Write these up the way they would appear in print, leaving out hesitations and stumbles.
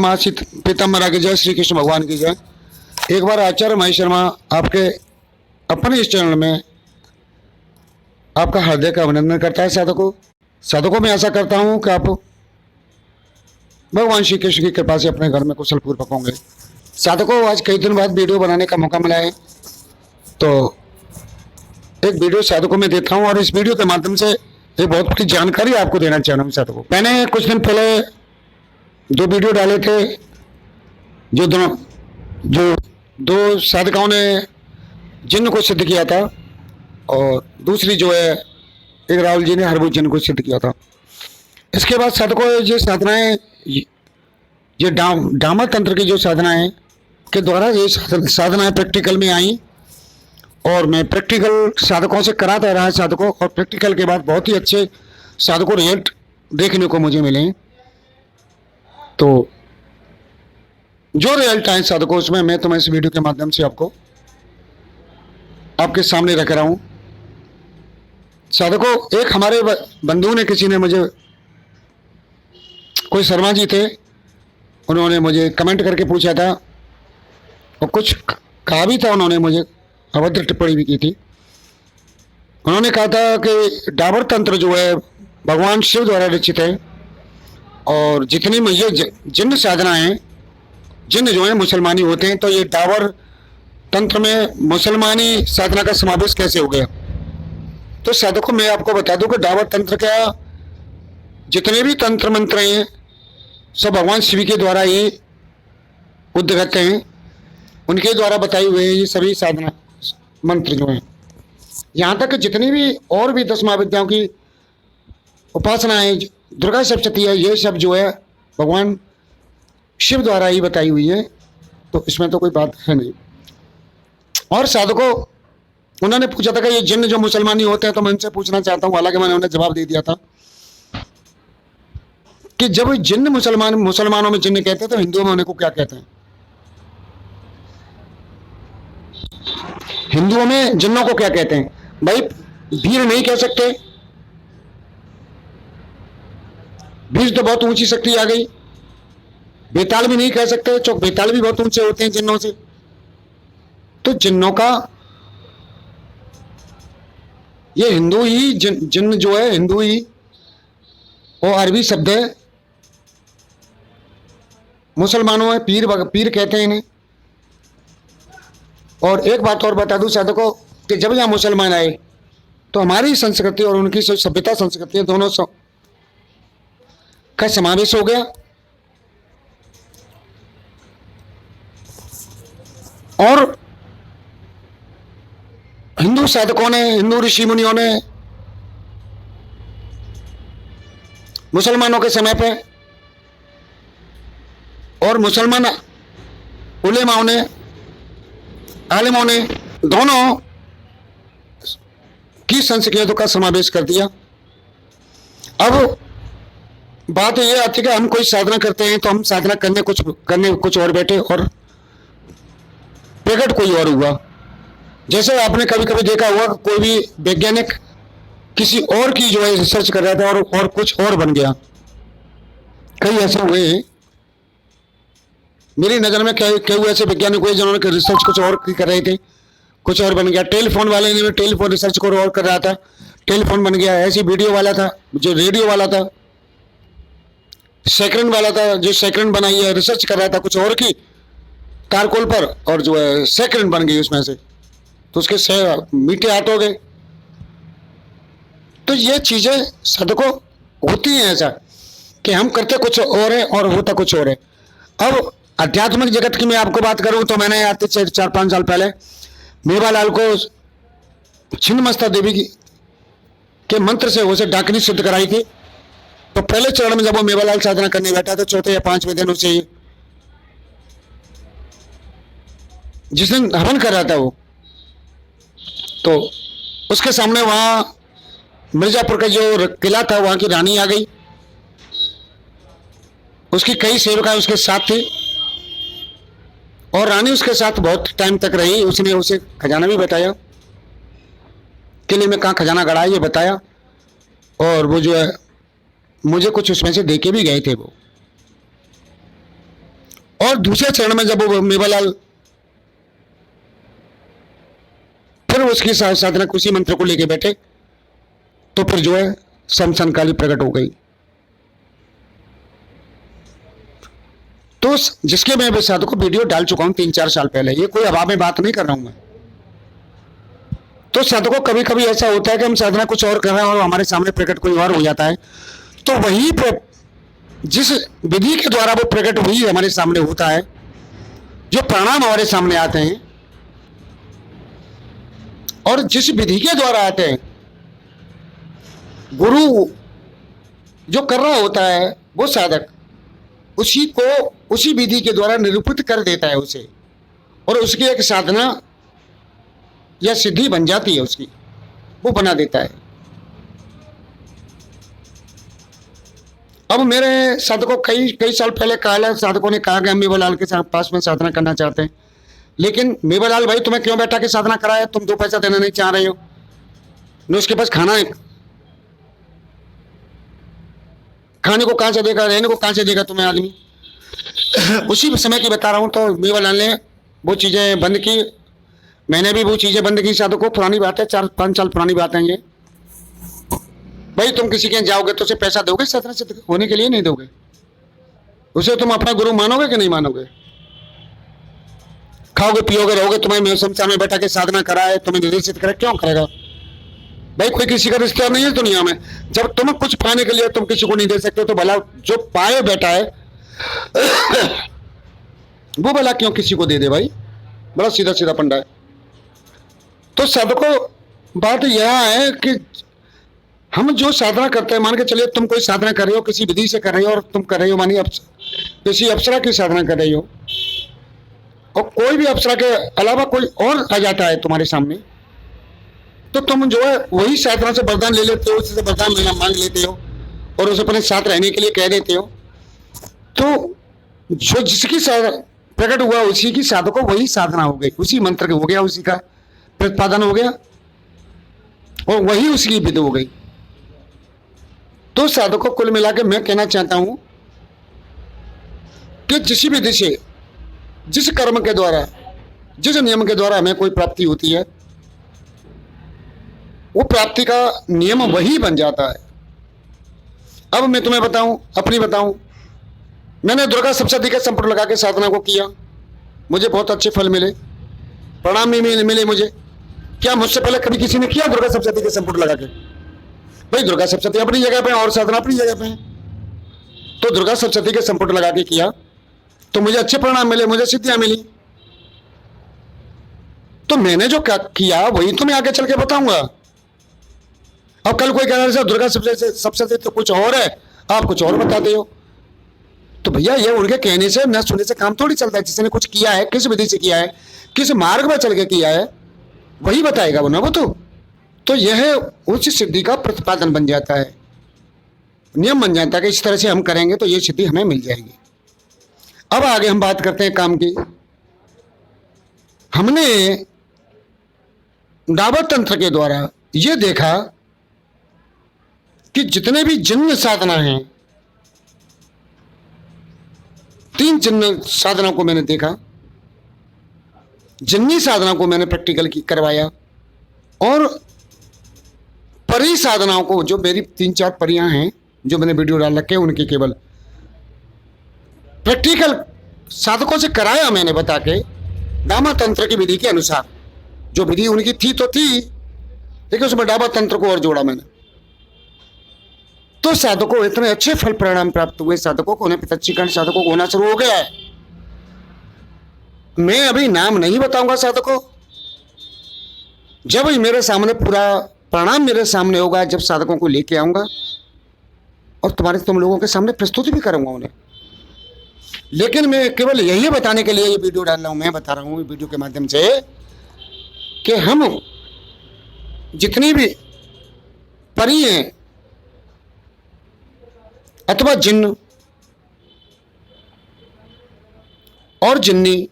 माँ पीताम्बरा की जय, श्री कृष्ण भगवान की जय। एक बार आचार्य महेश शर्मा आपके अपने इस चैनल में आपका हृदय का अभिनंदन करता है। साधकों में आशा करता हूं कि आप भगवान श्री कृष्ण की कृपा से अपने घर में कुशल पूर्वक होंगे। साधकों, आज कई दिन बाद वीडियो बनाने का मौका मिला है, तो एक वीडियो साधकों में देता हूं और इस वीडियो के माध्यम से एक बहुत बड़ी जानकारी आपको देना चाह रहा हूं। साधकों, मैंने कुछ दिन पहले दो वीडियो डाले थे, जो दो साधकों ने जिन्न को सिद्ध किया था, और दूसरी जो है एक राहुल जी ने हरभुज जिन्न को सिद्ध किया था। इसके बाद साधकों, ये साधनाएं, ये डामर तंत्र की जो साधनाएं के द्वारा ये साधनाएं प्रैक्टिकल में आई, और मैं प्रैक्टिकल साधकों से कराता रहा साधकों, और प्रैक्टिकल के बाद बहुत ही अच्छे साधकों रिजल्ट देखने को मुझे मिले। तो जो रिजल्ट आए साधकों, उसमें मैं तुम्हें इस वीडियो के माध्यम से आपके सामने रख रहा हूं। साधकों, एक हमारे बंधु ने, किसी ने मुझे, कोई शर्मा जी थे, उन्होंने मुझे कमेंट करके पूछा था और कुछ कहा भी था, उन्होंने मुझे अभद्र टिप्पणी भी की थी। उन्होंने कहा था कि डाबर तंत्र जो है भगवान शिव द्वारा रचित है, और जितनी में ये जिन्न साधना है, जिन्न जो है मुसलमानी होते हैं, तो ये डाबर तंत्र में मुसलमानी साधना का समावेश कैसे हो गया। तो साधकों, मैं आपको बता दूं कि डाबर तंत्र का जितने भी तंत्र मंत्र हैं सब भगवान शिव के द्वारा ही उद्गत हैं, उनके द्वारा बताए हुए हैं ये सभी साधना मंत्र जो हैं। यहाँ तक जितनी भी और भी 10 महाविद्याओं की उपासनाएं, दुर्गा सप्तशती है, ये सब जो है भगवान शिव द्वारा ही बताई हुई है, तो इसमें तो कोई बात है नहीं। और साधकों, उन्होंने पूछा था कि ये जिन्न जो मुसलमानी होते हैं, तो मैं उनसे पूछना चाहता हूँ, हालांकि मैंने उन्हें जवाब दे दिया था कि जब जिन्न मुसलमानों में जिन्न कहते हैं, तो हिंदुओं में उन्हें को क्या कहते हैं? हिंदुओं में जिन्नों को क्या कहते हैं? भाई, वीर नहीं कह सकते, वीर तो बहुत ऊंची शक्ति आ गई। बेताल भी नहीं कह सकते, चौक बेताल भी बहुत ऊंचे होते हैं जिन्नों से। तो जिन्नों का ये हिंदू ही, जिन्न जो है हिंदू ही, वो अरबी शब्द है। मुसलमानों में पीर कहते हैं इन्हें। और एक बात और बता दूं साधकों कि जब यहाँ मुसलमान आए, तो हमारी संस्कृति और उनकी सभ्यता संस्कृति दोनों का समावेश हो गया, और हिंदू साधकों ने, हिंदू ऋषि मुनियों ने मुसलमानों के समय पे, और मुसलमान उलेमाओं ने, आलिमों ने, दोनों की संस्कृतियों का समावेश कर दिया। अब बात यह आती है कि हम कोई साधना करते हैं, तो हम साधना करने कुछ और बैठे और प्रकट कोई और हुआ। जैसे आपने कभी कभी देखा हुआ, कोई भी वैज्ञानिक किसी और की जो है रिसर्च कर रहा था और कुछ और बन गया। कई ऐसे हुए हैं मेरी नज़र में, कई ऐसे वैज्ञानिक हुए जिन्होंने रिसर्च कुछ और कर रहे थे, कुछ और बन गया। टेलीफोन वाले ने टेलीफोन रिसर्च को और कर रहा था, टेलीफोन बन गया। ऐसी वीडियो वाला था जो रेडियो वाला था, सेकंड वाला था जो सेकंड बनाई है, रिसर्च कर रहा था कुछ और की तारकोल पर, और जो है सेकंड बन गई उसमें से, तो उसके मीठे हाथ हो गए। तो ये चीजें साधकों होती हैं, ऐसा कि हम करते कुछ और है और होता कुछ और है। अब आध्यात्मिक जगत की मैं आपको बात करूं, तो मैंने आते 4-5 साल पहले मेवालाल को छिन्नमस्ता देवी के मंत्र से उसे डाकनी सिद्ध कराई थी। तो पहले चरण में जब वो मेवालाल साधना करने बैठा, तो चौथे या 5वें दिन उसे, जिस दिन हवन कर रहा था वो, तो उसके सामने वहां मिर्जापुर का जो किला था, वहां की रानी आ गई। उसकी कई सेवकाएं उसके साथ थी, और रानी उसके साथ बहुत टाइम तक रही। उसने उसे खजाना भी बताया, किले में कहाँ खजाना गड़ा है ये बताया, और वो जो है मुझे कुछ उसमें से देके भी गए थे वो। और दूसरे चरण में जब वो मेवालाल फिर उसकी साधना उसी मंत्र को लेके बैठे, तो फिर जो है शमशान काली प्रकट हो गई। तो जिसके मैं भी साधु को वीडियो डाल चुका हूं 3-4 साल पहले, ये कोई अभाव में बात नहीं कर रहा हूं मैं। तो साधु को कभी कभी ऐसा होता है कि हम साधना कुछ और कर रहे हैं और हमारे सामने प्रकट कोई और हो जाता है, तो वही जिस विधि के द्वारा वो प्रकट हुई हमारे सामने होता है, जो प्रणाम हमारे सामने आते हैं और जिस विधि के द्वारा आते हैं, गुरु जो कर रहा होता है वो साधक उसी को उसी विधि के द्वारा निरूपित कर देता है उसे, और उसकी एक साधना या सिद्धि बन जाती है, उसकी वो बना देता है। अब मेरे साधकों कई साल पहले कहा साधकों ने कहा कि हम मेवालाल के पास में साधना करना चाहते हैं, लेकिन मेवालाल भाई तुम्हें क्यों बैठा के साधना कराया, तुम 2 पैसा देना नहीं चाह रहे हो, न उसके पास खाना है, खाने को कहां से देगा, रहने को कहां से देगा तुम्हें आदमी। उसी समय की बता रहा हूं। तो मेवालाल ने वो चीजें बंद की, मैंने भी वो चीजें बंद की। साधकों पुरानी बात है, 4-5 साल पुरानी बात है ये। भाई तुम किसी के यहाँ जाओगे तो उसे पैसा दोगे साधना सिद्ध होने के लिए? नहीं दोगे। उसे तुम अपना गुरु मानोगे कि नहीं मानोगे? खाओगे पियोगे रहोगे, तुम्हें शमशान में बैठा के साधना कराए, तुम्हें निर्देशित करे, क्यों करेगा भाई? कोई किसी का रिश्तेदार नहीं है दुनिया में। जब तुम कुछ पाने के लिए तुम किसी को नहीं दे सकते, तो भला जो पाए बैठा है वो भला क्यों किसी को दे दे भाई? बड़ा सीधा सीधा पंडा है। तो साधकों बात यह है कि हम जो साधना करते हैं, मान के चलिए तुम कोई साधना कर रहे हो, किसी विधि से कर रहे हो, और तुम कर रहे हो मानिए किसी अप्सरा की साधना कर रही हो, और कोई भी अप्सरा के अलावा कोई और आ जाता है तुम्हारे सामने, तो तुम जो है वही साधना से वरदान ले लेते हो, उससे वरदान मांग लेते हो और उसे अपने साथ रहने के लिए कह देते हो। तो जो जिसकी प्रकट हुआ उसी की साधकों वही साधना हो गई, उसी मंत्र के हो गया, उसी का प्रतिपादन हो गया और वही उसकी विधि हो गई। तो साधकों कुल मिला के मैं कहना चाहता हूं कि जिस विधि से, जिस कर्म के द्वारा, जिस नियम के द्वारा हमें कोई प्राप्ति होती है, वो प्राप्ति का नियम वही बन जाता है। अब मैं तुम्हें बताऊं, अपनी बताऊं, मैंने दुर्गा सप्तशती के संपुट लगा के साधना को किया, मुझे बहुत अच्छे फल मिले, प्रणाम भी मिले मुझे। क्या मुझसे पहले कभी किसी ने किया दुर्गा सप्तशती के संपुट लगा के? भाई दुर्गा सप्तशती अपनी जगह पे और साधना अपनी जगह पे है। तो दुर्गा सप्तशती के संपुट लगा के किया तो मुझे अच्छे परिणाम मिले, मुझे सिद्धियां मिली। तो मैंने जो किया वही तुम्हें आगे चल के बताऊंगा। अब कल कोई कह रहा है दुर्गा सप्तशती तो कुछ और है, आप कुछ और बताते हो, तो भैया ये उनके कहने से न सुनने से काम थोड़ी चलता है। जिसने कुछ किया है, किस विधि से किया है, किस मार्ग में चल के किया है, वही बताएगा वो ना। वो तो यह उच्च सिद्धि का प्रतिपादन बन जाता है, नियम बन जाता है कि इस तरह से हम करेंगे तो ये सिद्धि हमें मिल जाएगी। अब आगे हम बात करते हैं काम की। हमने दावत तंत्र के द्वारा ये देखा कि जितने भी जिन्न साधना हैं, 3 जिन्न साधना को मैंने देखा, जिन्नी साधना को मैंने प्रैक्टिकल करवाया, और परी साधनाओं को, जो मेरी 3-4 परियां हैं जो मैंने वीडियो डाल रखे हैं, उनकी केवल प्रैक्टिकल साधकों से कराया मैंने, बता के डामा तंत्र की विधि के अनुसार। जो विधि उनकी थी तो थी, लेकिन उसमें डामा तंत्र को और जोड़ा मैंने। तो साधकों को इतने अच्छे फल परिणाम प्राप्त हुए, साधकों को, उन्हें प्रत्यक्षीकरण साधकों को होना शुरू हो गया है। मैं अभी नाम नहीं बताऊंगा साधकों, जब मेरे सामने पूरा परिणाम मेरे सामने होगा, जब साधकों को लेके आऊंगा और तुम लोगों के सामने प्रस्तुति भी करूंगा उन्हें। लेकिन मैं केवल यही बताने के लिए ये वीडियो डाल रहा हूं, मैं बता रहा हूं वीडियो के माध्यम से कि हम जितनी भी परी हैं अथवा जिन्न और जिन्नी,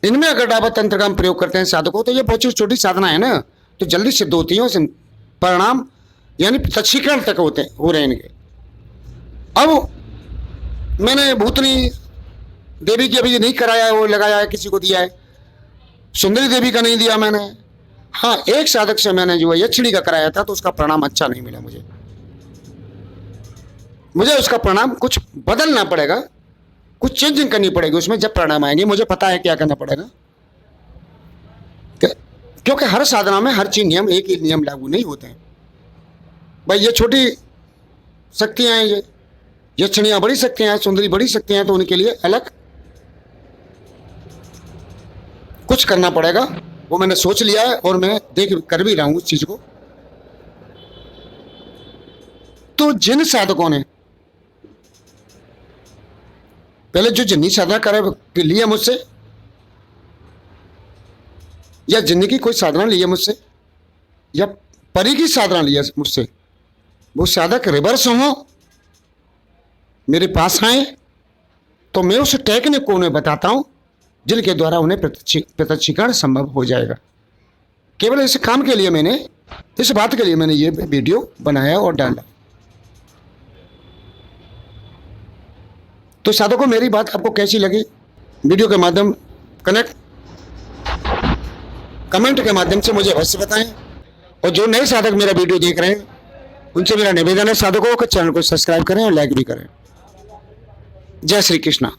इनमें अगर डावत तंत्र का हम प्रयोग करते हैं साधकों, तो ये बहुत छोटी साधना है ना, तो जल्दी सिद्ध होती है, परिणाम यानी प्रत्यक्षीकरण तक हो रहे हैं इनके। अब मैंने भूतनी देवी की अभी नहीं कराया है, वो लगाया है, किसी को दिया है। सुंदरी देवी का नहीं दिया मैंने। हाँ, एक साधक से मैंने जो है यक्षिणी का कराया था, तो उसका परिणाम अच्छा नहीं मिला मुझे। मुझे उसका परिणाम कुछ बदलना पड़ेगा, कुछ चेंजिंग करनी पड़ेगी उसमें, जब परिणाम आएंगे। मुझे पता है क्या करना पड़ेगा, क्योंकि हर साधना में हर चीज नियम, एक ही नियम लागू नहीं होते हैं भाई। ये छोटी शक्तियां हैं, ये यक्षिणियां बड़ी शक्तियां हैं, सुंदरी बड़ी शक्तियां हैं, तो उनके लिए अलग कुछ करना पड़ेगा। वो मैंने सोच लिया है और मैं देख कर भी रहा हूं उस चीज को। तो जिन साधकों ने पहले जो जिन्नी साधना करे लिया मुझसे, या जिन्नी की कोई साधना ली है मुझसे, या परी की साधना ली है मुझसे, वो साधक रिवर्स हो, मेरे पास आए तो मैं उस टेक्निक को उन्हें बताता हूं, जिनके द्वारा उन्हें प्रत्यक्षीकरण संभव हो जाएगा। केवल इस काम के लिए मैंने, इस बात के लिए मैंने ये वीडियो बनाया और डाला। तो साधकों, मेरी बात आपको कैसी लगी? वीडियो के माध्यम कमेंट के माध्यम से मुझे अवश्य बताएं। और जो नए साधक मेरा वीडियो देख रहे हैं, उनसे मेरा निवेदन है साधकों को चैनल को सब्सक्राइब करें और लाइक भी करें। जय श्री कृष्णा।